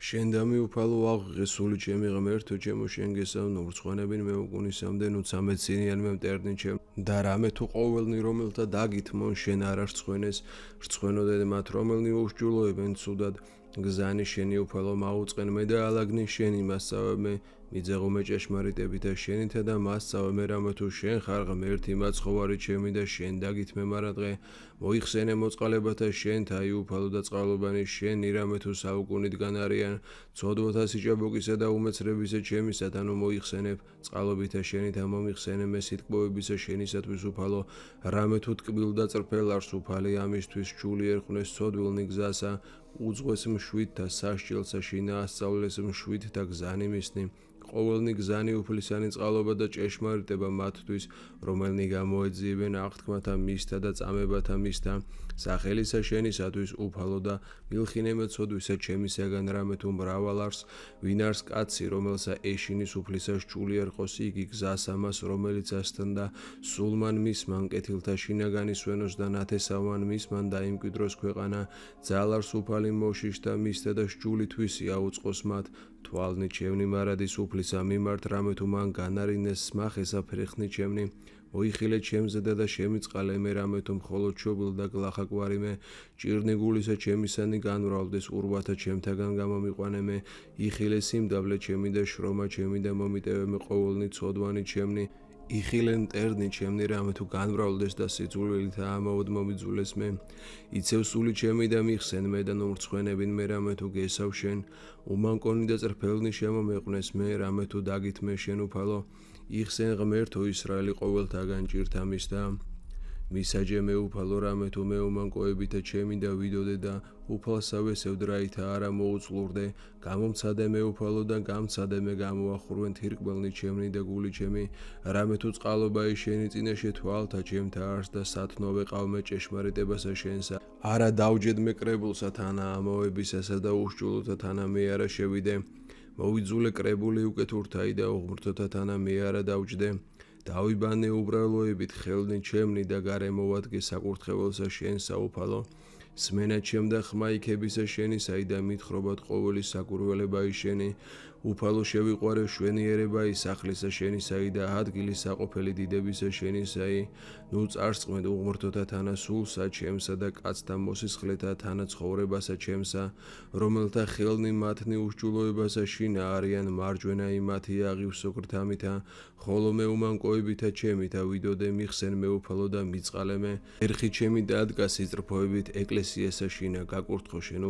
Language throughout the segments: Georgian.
შენ დამიუფალო აღღე სული ჩემი ღმერთო ჩემო შენ გესავნო ვრცხვენებინ მე უკუნისამდე ნუ ცამეცინიან მე მტერნი ჩემ და რამე თუ ყოველნი რომელთა დაგითმონ შენ არ რცხვენეს რცხვენოდე მათ რომელნი უშჯულოებენ ცუდად გზანი შენი უფალო მაუწყენ მე და ალაგნი შენი მასწავე მე მიძეღო მე ჭეშმარიტებით და შენითა და მასწავე მე რამე თუ შენ ხარ ღმერთი მაცხოვარი ჩემი და შენ დაგითმე მარა დღე მოიხსენე მოწყალებათა შენთა იუფალო და წყალობანი შენი რამე თუ საუკუნიდან არიან ცოდვათა სიჭაბუკისა და უმეცრებისა ჩემისათანო მოიხსენებ წყალობითა შენითა მომიხსენე მე სიტყვებისა შენისათვის უფალო რამე თუ ტკბილ და წრფელ არს უფალი ამისთვის ჩული ერხვნეს ცოდვილნი გზასა უძღვეს მშვიდ და სასჯელსა შინა ასწავლეს მშვიდ და გზანი მისნი ყოველნი გზანი უფლისანი წყალობა და ჭეშმარიტება მათთვის რომელნი გამოეძიებენ აღთქმათა მისთა და წამებათა მისთა სახელისა შენისათვის უფალო და მილხინე მეცოდვისა ჩემისაგან რამე თუ მრავალ არს ვინ არს კაცი რომელსა ეშინის უფლისას ჭული ერყოს იგი გზას ამას რომელიც ასთნდა სულმან მისმან კეთილთა შინაგანი სვენოს და ნათესავან მისმან დაიმკვიდროს ქვეყანა ძალ არს უფალი მოშიშ და მისთა და სჯული თვისი აუწყოს მათ თვალნი ჩემნი მარადის უფლისა მიმართ რამე თუ მან განარინეს სმახესა ფრეხნი ჩემნი მოიხილე ჩემზე და შემიწყალე მე რამე თუ მხოლოდ შობილ და გლახაკვარი მე ჭირნი გულისა ჩემისანი განვრალდეს ურვათა ჩემთაგან გამომიყვანე მე იხილე სიმდაბლე ჩემი და შრომა ჩემი და მომიტევე მე ყოველნი ცოდვანი ჩემნი იხილენ მტერნი ჩემნი რამე თუ განვრავლდეს და სიძულვილით ამაოდ მომიძულეს მე იცევ სული ჩემი და მიხსენ მე და ნურცხვენებინ მე რამე თუ გესავ შენ უმანკონი და წრფელნი შემომეყვნეს მე რამე თუ დაგითმე შენ უფალო იხსენ ღმერთო ისრაელი ყოველთაგან ჭირთა მის და მისაჯე მე უფალო რამე თუ მე უმანკოებითა ჩემი და ვიდოდე და უფალსავესევ რაითა არა მოუწყლურდე გამომცადე მე უფალო და გამცადე მე გამოახურვენ თირკბელნი ჩემნი და გული ჩემი რამე თუ წყალობაი შენი წინაშე თვალთა ჩემთა არს და სათნო ვეყავ მე ჭეშმარიტებასა შენსა არა დავჯედ მე კრებულსა თანა ამოებისასა და უშჯულოთა თანა მე არა შევიდე მოვიძულე კრებული უკეთურთაი და უღმრთოთა თანა მე არა დავჯდე დავიბანე უბრალოებით ხელნი ჩემნი და გარემოვადგე საკურთხეველსა შენსა უფალო სმენა ჩემ და ხმა იქებისა შენისაი და მითხრობად ყოველი საკურველებაი შენი უფალო შევიყვარე შვენიერებაი სახლისა შენისაი და ადგილი საყოფელი დიდებისა შენისაი ნუ წარსწყმედ უღმრთოთა თანა სულსა ჩემსა და კაცთა მოსისხლეთა თანა ცხოვრებასა ჩემსა რომელთა ხელნი მათნი უშჯულოებასა შინა არიან მარჯვენა იმათი აღივსო გრთამითა ხოლო მე უმანკოებითა ჩემითა ვიდოდე მიხსენ მე უფალო და მიწყალე მე ერხი ჩემი დადგა სიძრფოებით ეკლესიასა შინა გაკურთხო შენ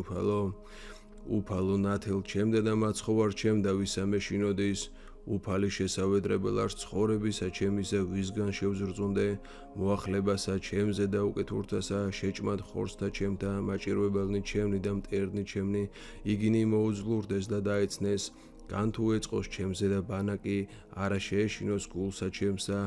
უფალო ნათელ ჩემდა და მაცხოვარ ჩემდა ვისამე შინოდეს უფალი შესავედრებელ არს ცხოვრებისა ჩემისა ვისგან შევზრწუნდე მოახლებასა ჩემზე და უკეთურთასა შეჭმად ხორცთა ჩემთა მაჭირვებელნი ჩემნი და მტერნი ჩემნი იგინი მოუძლურდეს და დაეცნეს კან თუ ეწყოს ჩემზე და ბანაკი არა შეეშინოს გულსა ჩემსა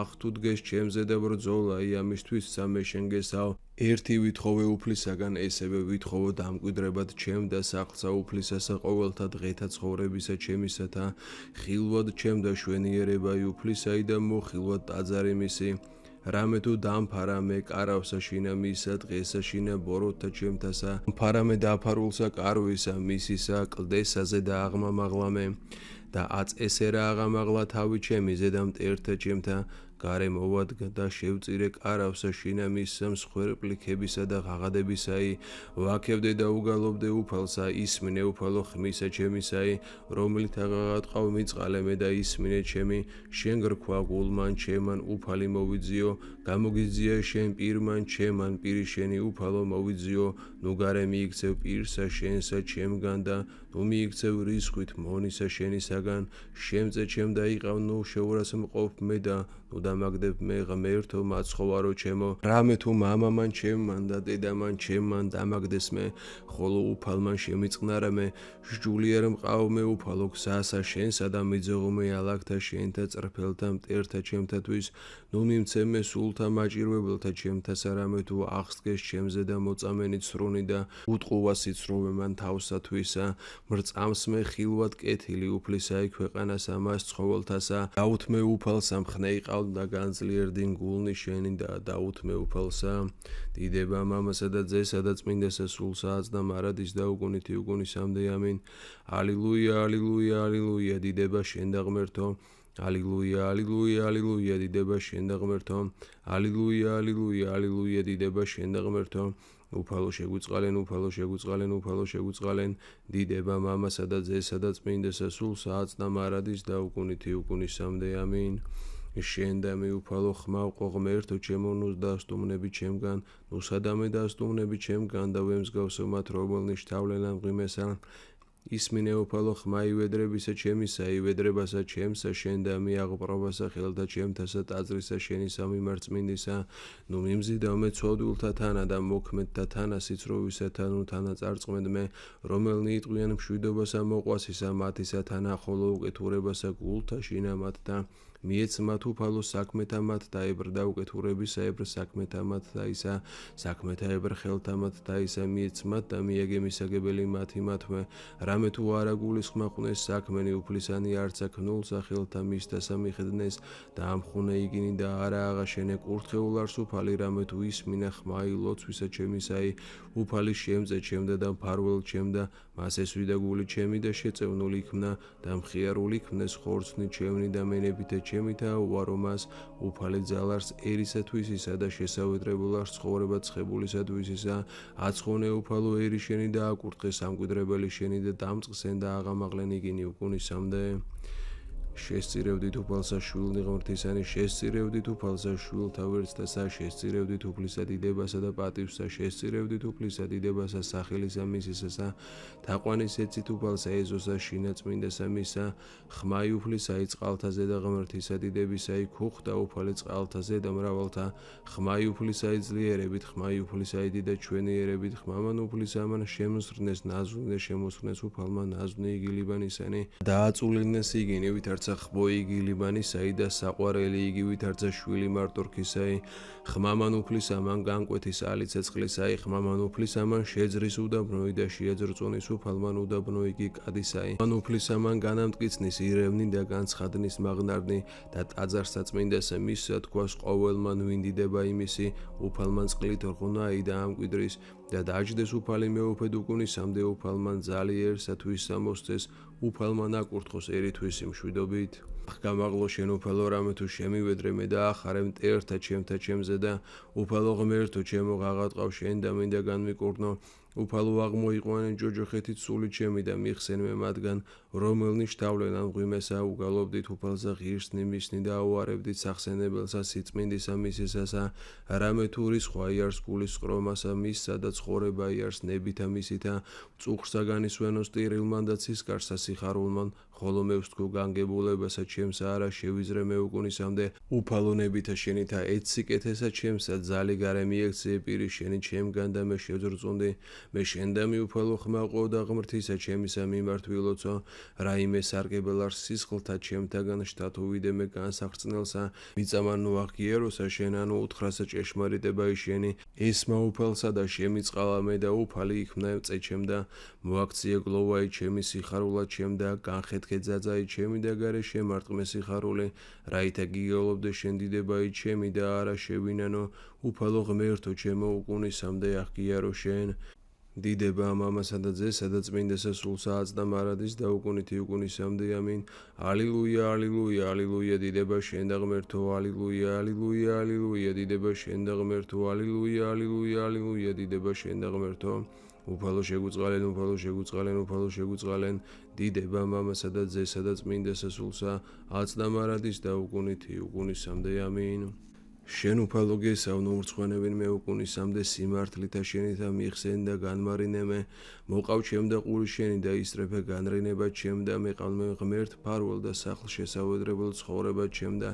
ახ თუ დგეს ჩემზე და ბრძოლა ამისთვის სამე შენ გესავ ერთი ვითხოვე უფლისაგან ესევე ვითხოვო დამკვიდრებად ჩემ და სახლსა უფლისასა ყოველთა დღეთა ცხოვრებისა ჩემისათა ხილვად ჩემ და შვენიერებაი უფლისაი და მოხილვად ტაძარი მისი რამე თუ დამფარა მე კარავსა შინა მისა დღესა შინა ბოროტთა ჩემთასა მფარა მე დაფარულსა კარვისა მისისა კლდესაზე და აღმამაღლა მე და აწესერა აღამაღლა თავი ჩემი ზედა მტერთა ჩემთა გარემოვადგა და შევწირე კარავსა შინა მისა მსხვერპლიქებისა და ღაღადებისაი ვაქებდე და უგალობდე უფალსა ისმინე უფალო ხმისა ჩემისაი რომლით აღაღატყავ მიწყალე მე და ისმინე ჩემი შენ გრქვა გულმან ჩემან უფალი მოვიძიო გამოგიძია შენ პირმან ჩემან პირი შენი უფალო მოვიძიო ნუ გარე მიიქცევ პირსა შენსა ჩემგან და ნუ მიიქცევ რისხვით მონისა შენისაგან შემწე ჩემ დაიყავ ნუ შეურას მყოფ მე და ნუ დამაგდებ მე ღმერთო მაცხოვარო ჩემო რამე თუ მამამან ჩემმან და დედამან ჩემმან დამაგდეს მე ხოლო უფალმან შემიწყნარა მე სჯულიერ მყავ მე უფალო გზასა შენსა და მიძეღო მე ალაგთა შენთა წრფელთა მტერთა ჩემთათვის ნუ მიმცე მე სულთა მაჭირვებელთა ჩემთასა რამე თუ აღსდგეს ჩემზე და მოწამენი ცრუნი და უტყუვა სიცრუვე მან თავსათვისა მრწამს მე ხილვად კეთილი უფლისაი ქვეყანას ამას ცხოველთასა დაუთმე უფალს ამხნე იყავ და განძლიერდი გულნი შენი და დაუთმე უფალსა დიდება მამასა და ძესა და წმინდასა სულსაც და მარადის და უგუნითი უგუნისამდე ამინ ალილუია ალილუია ალილუია დიდება შენ და ღმერთო ალილუია ალილუია ალილუია დიდება შენ და ღმერთო ალილუია ალილუია ალილუია დიდება შენ და ღმერთო უფალო შეგვიწყალენ უფალო შეგვიწყალენ უფალო შეგვიწყალენ დიდება მამასა და ძესა და წმინდასა სულსაც და მარადის და უგუნითი უგუნისამდე ამინ შენ და მე უფალო ხმავ ყო ღმერთო ჩემო ნუს დასტუმნები ჩემგან ნუსადამე დასტუმნები ჩემგან და ვემსგავსო მათ რომელნი შთავლენან მღვიმესა ისმინე უფალო ხმა ივედრებისა ჩემისა ივედრებასა ჩემსა შენ და მე აღპრობასა ხელთა ჩემთასა ტაძრისა შენი სამიმართ წმინდისა ნუ მიმზიდავ მე ცოდულთა თანა და მოქმედთა თანა სიცრუვისათა ნუ თანა წარწმენდმე რომელნი იტყვიან მშვიდობასა მოყვასისა მათისა თანა ხოლო უკეთურებასა გულთა შინა მათთა მიეც მათ უფალო საქმეთა მათ და ებრ და უკეთურებისა ებრ საქმეთა მათ და ისა საქმეთა ებრ ხელთა მათ და ისა მიეც მათ და მიაგე მისაგებელი მათი მათვე რამე თუ არა გულისხმა ხუნეს საქმენი უფლისანი არცა ქნულსა ხელთა მისდასა მიხედნეს და ამხუნე იგინი და არა აღაშენე კურთხეულ არს უფალი რამე თუ ისმინა ხმაი ლოცვისა ჩემისაი უფალი შემწე ჩემდა და მფარველ ჩემდა მას ესვიდა გული ჩემი და შეწევნული იქნა და მხიარული იქნეს ხორცნი ჩემნი და მენებითე ჩემითა უარო მას უფალი ძალარს ერისათვის ისა და შესავედრებულ არს ცხოვრება ცხებულისათვის ისა აცხონე უფალო ერი შენი და აკურთხე სამკვიდრებელი შენი და დამწყსენ და აღამაღლენ იგინი უკუნისამდე შესწირევდით უფალსა შვილნი ღმრთისანი შესწირევდით უფალსა შვილთა ვერცხლისა შესწირევდით უფლისა დიდებასა და პატივსა შესწირევდით უფლისა დიდებასა სახელისა მისისასა თაყვანის ეცით უფალსა ეზოსა შინა წმინდასა მისა ხმაი უფლისაი წყალთაზე და ღმრთისა დიდებისაი ქუხდა უფალი წყალთაზე და მრავალთა ხმაი უფლისაი ძლიერებით ხმაი უფლისაი დიდა ჩვენიერებით ხმამან უფლისამან შემოსრნეს ნაზვნი და შემოსრნეს უფალმა ნაზვნი იგილიბანისანი დააწულინეს იგინი ვითარცა ხბოი იგილიბანისაი და საყვარელი იგი ვითარცა შვილი მარტორქისაი ხმამან უფლისამან განკვეთის ალიცეცხლისაი ხმამან უფლისამან შეძრის უდაბნოი და შეაძრწონის უფალმან უდაბნოი იგი კადისაი მან უფლისამან განამტკიცნის ირევნი და განცხადნის მაღნარნი და ტაძარსა წმინდასა მისსა თქვას ყოველმან ვინ დიდება იმისი უფალმან წყლით რღუნაი და ამკვიდრის და დაჯდეს უფალი მეუფედ უკუნისამდე უფალმან ძალიერსა თუ ის სამოსწეს უფალმან აკურთხოს eriთვის მშვიდობით გამაღლო შენ უფალო რამე თუ შემივედრე მე და ახარე მტერთა ჩემთა ჩემზე და უფალო ღმერთო ჩემო ღაღატყავ შენ და მინდა განმიკურნო უფალო აღმოიყვანენ ჯოჯოხეთით სული ჩემი და მიხსენ მე მათგან რომელნი შთავლენან მღვიმესა უგალობდით უფალსა ღირსნი მისნი და აუარებდით სახსენებელსა სიწმინდისა მისისასა რამე თუ რისხვა იარს გულის ყრომასა მისსა და ცხოვრება იარს ნებითა მისითა წუხსა განისვენოს ტირილმან და ცისკარსა სიხარულმან ხოლო მე ვსთქო განგებულებასა ჩემსა არა შევიზრე მე უკუნისამდე უფალო ნებითა შენითა ეციკეთესა ჩემსა ძალი გარე მიექცე პირი შენი ჩემგან და მე შევძრწუნდი მე შენ და მიუფალო ხმა ყო და ღმრთისა ჩემისა მიმართვილოცო რაიმე სარგებელ არს სისხლთა ჩემთაგან შთათო ვიდე მე განსახრწნელსა მიწამან ნუაღიეროსა შენ ანუ უთხრასა ჭეშმარიტება შენი ესმა უფალსა და შემიწყალა მე და უფალი იქნა წეჩემდა მოაქციე გლოვაი ჩემი სიხარულა ჩემდა განხეთქე ძაძაი ჩემი და გარე შემარტყმე სიხარული რაითა გიგეულობდე შენ დიდებაი ჩემი და არა შევინანო უფალო ღმერთო ჩემო უკუნისამდე აღგიარო შენ დიდება მამასა და ძესა და წმინდასა სულსაც და მარადის და უკუნითი უკუნისამდე ამინ ალილუია ალილუია ალილუია დიდება შენ და ღმერთო ალილუია ალილუია ალილუია დიდება შენ და ღმერთო ალილუია ალილუია ალილუია დიდება შენ და ღმერთო უფალო შეგვიწყალენ უფალო შეგვიწყალენ უფალო შეგვიწყალენ დიდება მამასა და ძესა და წმინდასა სულსა აც და მარადის და უკუნითი უკუნისამდე ამინ შენ უფალო გესავნო ურცხვენებინ მე უკუნისამდე სიმართლითა შენითა მიხსენ და განმარინე მე მოყავ ჩემ და ყური შენი და ისწრეფე განრინება ჩემ და მეყავ მე ღმერთ ფარველ და სახლ შესავედრებელ ცხოვრება ჩემ და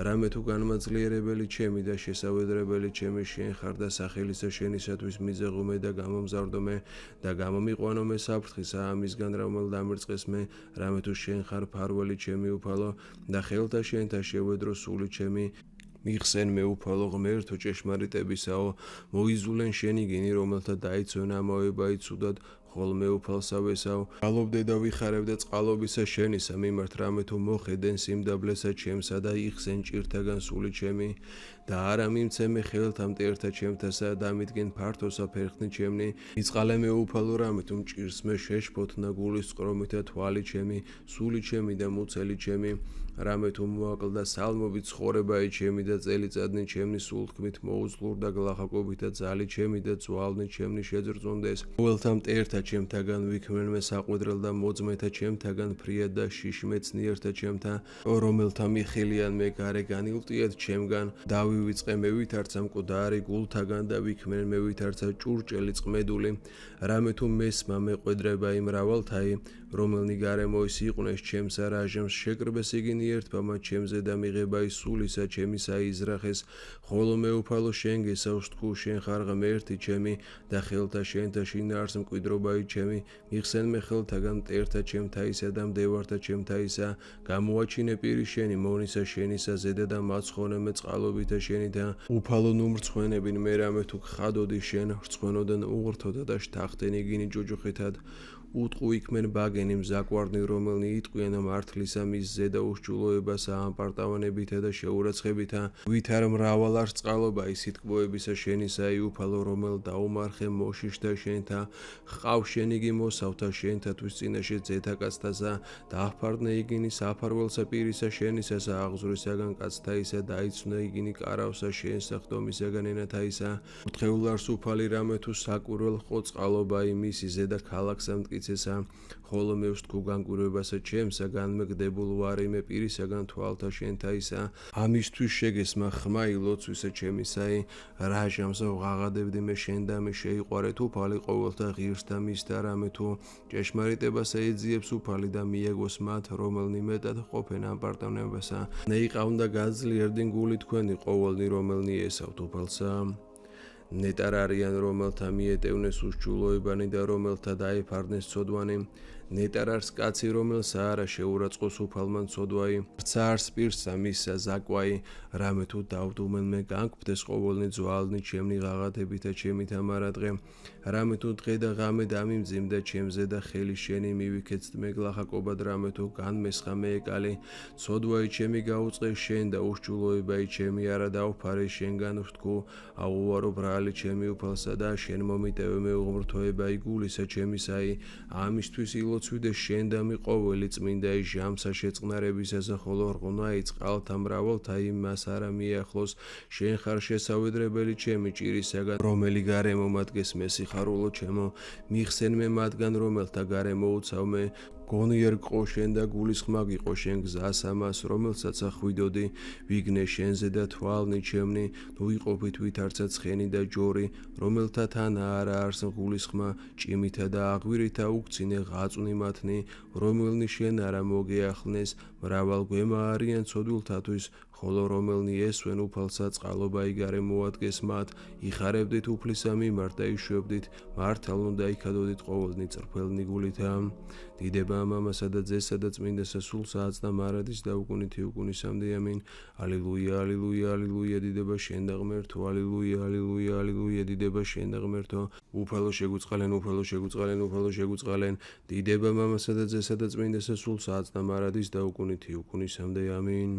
რამე თუ განმაძლიერებელი ჩემი და შესავედრებელი ჩემი შენ ხარ და სახელისა შენისათვის მიზეღო მე და გამომზარდო მე და გამომიყვანო მე საფრთხისა ამისგან რომელ დამერწყეს მე რამე თუ შენ ხარ ფარველი ჩემი უფალო და ხელთა შენთა შევედრო სული ჩემი მიხსენ მე უფალო ღმერთო ჭეშმარიტებისაო მოიზულენ შენი გინი რომელთა დაიცვენ ამავებაი ცუდად ხოლმე უფალსა ვესავ გალობდე და ვიხარებდე წყალობისა შენისა მიმართ რამე თუ მოხედენ სიმდაბლესა ჩემსა და იხსენ ჭირთაგან სული ჩემი და არა მიმცემე ხელთა მტერთა ჩემთასა და მითგენ ფართოსა ფერხნი ჩემნი იწყალე მე უფალო რამე თუ მჭირს მე შეშფოთნა გულის წყრომითა თვალი ჩემი სული ჩემი და მუცელი ჩემი რამე თუ მოაკლდა სალმობით ცხოვრებაი ჩემი და წელიწადნი ჩემნი სულთქმით მოუძლურდა გლახაკობით და ძალი ჩემი და ძვალნი ჩემნი შეძრწუნდეს ყოველთა მტერთა ჩემთაგან ვიქმნენმე საყვედრელ და მოძმეთა ჩემთაგან ფრიად და შიშმეცნიერთა ჩემთა რომელთა მიხილიან მე გარე განილტიეთ ჩემგან დავივიწყე მე ვითარცა მკვდარი გულთაგან და ვიქმნენ მე ვითარცა ჭურჭელი წყმედული რამე თუ მესმა მეყვედრება იმ მრავალთაი რომელნი გარემოის იყვნეს ჩემსა რაჟემს შეკრბეს იგინი ერთბამა ჩემზე და მიღება ის სულისა ჩემისა იზრახეს ხოლო მე უფალო შენ გესავს თქო შენ ხარ ღმერთი ჩემი და ხელთა შენთა შინაარს მკვიდრობაი ჩემი მიხსენ მე ხელთაგან მტერთა ჩემთაისა და მდევართა ჩემთაისა გამოაჩინე პირი შენი მონისა შენისა ზედა და მაცხონე მე წყალობითა შენი და უფალო ნუ მრცხვენებინ მე რამე თუ ხადოდი შენ რცხვენოდან უღრთოდა და შთახტენ იგინი ჯოჯოხეთად უტყუ იქმენ ბაგენი მზაკვარნი რომელნი იტყვიან მართლისა მის ზედა უშჭულოებასა ამპარტავანებითა და შეურაცხებითა ვით არ მრავალ არ წყალობა ისიტკბოებისა შენისა უფალო რომელ დაუმარხე მოშიშთა შენთა ჰყავ შენ იგი მოსავთა შენთათვის წინაშე ძეთა კაცთასა დააფარდნე იგინი საფარველსა პირისა შენისასა აღზრისაგან კაცთაისა დაიცვნე იგინი კარავსა შენსა ხდომისაგან ენათაისა თხეულარს უფალი რამე თუ საკურველ ხო წყალობა იმისი ზედა ქალაქსა მტკიცესა ხოლო მე ვსთქუ განკვირვებასა ჩემსა განმეგდებულ ვარ იმე პირისაგან თვალთა შენთაისა ამისთვის შეგესმა ხმა ილოცვისა ჩემისაი რაჟამსა ვღაღადებდი მე შენ და მე შეიყვარეთ უფალი ყოველთა ღირსთა მისთა რამე თუ ჭეშმარიტებასა ეძიებს უფალი და მიეგოს მათ რომელნი მეტად ყოფენ ამპარტავნებასა ნეიყავდა გაძლიერდნენ გული თქვენი ყოველნი რომელნი ესავთ უფალსა ნეტარ არიან რომელთა მიეტევნეს უშჭულოებანი და რომელთა დაეფარდნეს ცოდვანი ნეტარ არს კაცი რომელსა არა შეურაცხოს უფალმან ცოდვაი რცა არს პირსა მისსა ზაკვაი რამე თუ დავდუმენ მე განკვდეს ყოველნი ძვალნი ჩემნი ღაღადებითა ჩემი თამარადღე რამე თუ დღე და ღამე დამიმძიმდა ჩემზე და ხელი შენი მივიქეცდ მე გლახაკობად რამე თუ განმესხა მე ეკალი ცოდვაი ჩემი გაუწყე შენ და უშჭულოებაი ჩემი არა დავფარე შენგან ვთქო აუვარო ბრალი ჩემი უფალსა და შენ მომიტევე მე უღმრთოებაი გულისა ჩემისაი ამისთვის ილოცვიდე შენ და მიყოველი წმინდა ის ჟამსა შეწყნარებისასა ხოლო რღუნაი წყალთა მრავალთა იმას არა მიახლოს შენ ხარ შესავედრებელი ჩემი ჭირისაგან რომელი გარემო მადგეს მე სიხარულო ჩემო მიხსენ მე მათგან რომელთა გარემო უცავ მე გონიერ ყო შენ და გულის ხმა გიყო შენ გზას ამას რომელსაც ახვიდოდი ვიგნე შენზე და თვალნი ჩემნი ნუ იყოფით ვითარცა ცხენი და ჯორი რომელთა თან არა არს გულის ხმა ჭიმითა და აღვირითა უქცინე ღაწვნი მათნი რომელნი შენ არა მოგეახლნეს მრავალ გვემა არიან ცოდვილთათვის ხოლო რომელნი ესვენ უფალსა წყალობა იგარე მოადგეს მათ იხარებდით უფლისა მიმართ და იშვებდით მართალ უნდა იქადოდით ყოველნი წრფელნი გულითა დიდება მამასა და ძესა და წმინდასა სულ საათს და მარადის და უკუნითი უკუნისამდე ამინ ალილუია ალილუია ალილუია დიდება შენ და ღმერთო ალილუია ალილუია ალილუია დიდება შენ და ღმერთო უფალო შეგუწყალენ უფალო შეგუწყალენ უფალო შეგუწყალენ დიდება მამასა და ძესა და წმინდასა სულ საათს და მარადის და უკუნითი უკუნისამდე ამინ